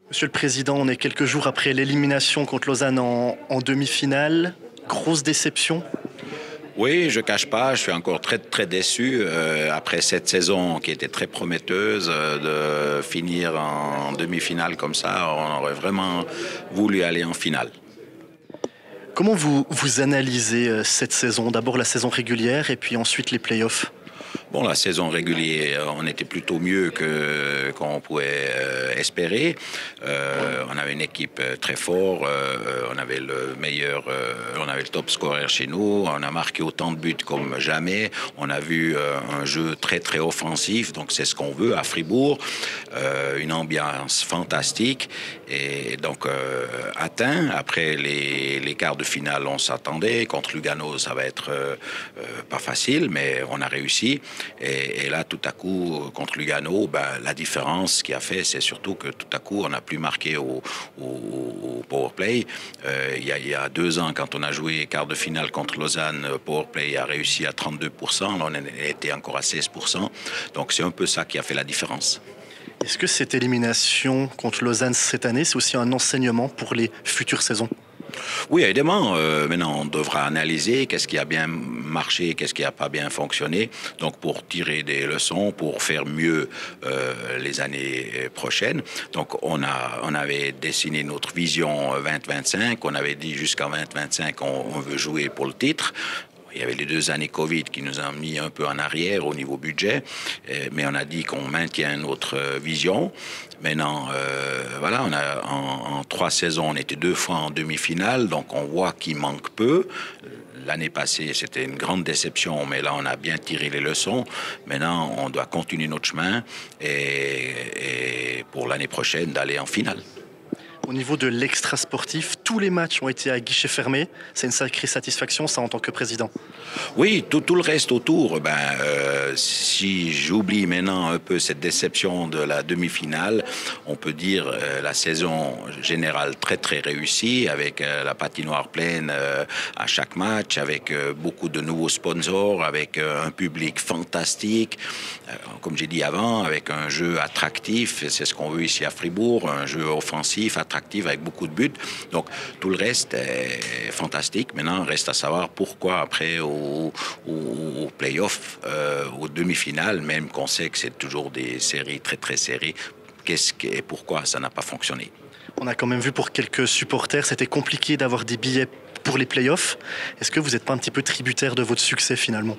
Monsieur le Président, on est quelques jours après l'élimination contre Lausanne en demi-finale. Grosse déception. Oui, je ne cache pas, je suis encore très très déçu après cette saison qui était très prometteuse de finir en demi-finale comme ça. On aurait vraiment voulu aller en finale. Comment vous analysez cette saison? D'abord la saison régulière et puis ensuite les playoffs. Bon, la saison régulière, on était plutôt mieux qu'on pouvait espérer. On avait une équipe très forte, on avait on avait le top scorer chez nous, on a marqué autant de buts comme jamais, on a vu un jeu très très offensif, donc c'est ce qu'on veut à Fribourg, une ambiance fantastique et donc atteint. Après les quarts de finale, on s'attendait, contre Lugano ça va être pas facile, mais on a réussi. Et là, tout à coup, contre Lugano, la différence qu'il a fait, c'est surtout que tout à coup, on n'a plus marqué au powerplay. Il y a 2 ans, quand on a joué quart de finale contre Lausanne, powerplay a réussi à 32%. Là, on était encore à 16%. Donc, c'est un peu ça qui a fait la différence. Est-ce que cette élimination contre Lausanne cette année, c'est aussi un enseignement pour les futures saisons? Oui, évidemment. Maintenant, on devra analyser qu'est-ce qui a bien marché, qu'est-ce qui n'a pas bien fonctionné. Donc, pour tirer des leçons, pour faire mieux les années prochaines. Donc, on avait dessiné notre vision 2025. On avait dit jusqu'en 2025, on veut jouer pour le titre. Il y avait les 2 années Covid qui nous ont mis un peu en arrière au niveau budget, mais on a dit qu'on maintient notre vision. Maintenant, voilà, en 3 saisons, on était 2 fois en demi-finale, donc on voit qu'il manque peu. L'année passée, c'était une grande déception, mais là, on a bien tiré les leçons. Maintenant, on doit continuer notre chemin et pour l'année prochaine, d'aller en finale. Au niveau de l'extra-sportif, tous les matchs ont été à guichet fermé. C'est une sacrée satisfaction, ça, en tant que président. Oui, tout le reste autour. Si j'oublie maintenant un peu cette déception de la demi-finale, on peut dire la saison générale très très réussie, avec la patinoire pleine à chaque match, avec beaucoup de nouveaux sponsors, avec un public fantastique, comme j'ai dit avant, avec un jeu attractif. C'est ce qu'on veut ici à Fribourg, un jeu offensif, attractif avec beaucoup de buts. Donc tout le reste est fantastique. Maintenant, il reste à savoir pourquoi après au play-off, aux demi-finales, même qu'on sait que c'est toujours des séries très très serrées, et pourquoi ça n'a pas fonctionné. On a quand même vu pour quelques supporters, c'était compliqué d'avoir des billets pour les play-offs. Est-ce que vous n'êtes pas un petit peu tributaire de votre succès finalement?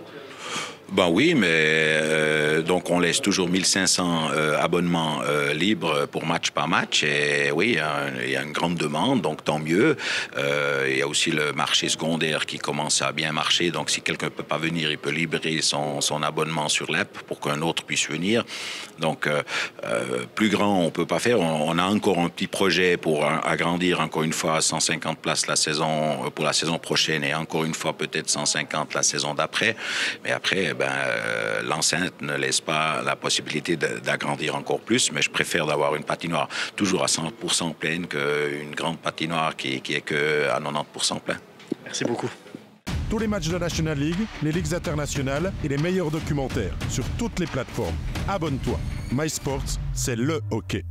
Oui, mais donc on laisse toujours 1500 abonnements libres pour match par match. Et oui, il y a une grande demande, donc tant mieux. Il y a aussi le marché secondaire qui commence à bien marcher. Donc si quelqu'un ne peut pas venir, il peut libérer son abonnement sur l'app pour qu'un autre puisse venir. Donc plus grand, on ne peut pas faire. On a encore un petit projet pour agrandir encore une fois à 150 places pour la saison prochaine et encore une fois peut-être 150 la saison d'après. Mais après, l'enceinte ne laisse pas la possibilité d'agrandir encore plus, mais je préfère d'avoir une patinoire toujours à 100% pleine qu'une grande patinoire qui est qu'à 90% plein. Merci beaucoup. Tous les matchs de National League, les ligues internationales et les meilleurs documentaires sur toutes les plateformes. Abonne-toi. MySports, c'est le hockey.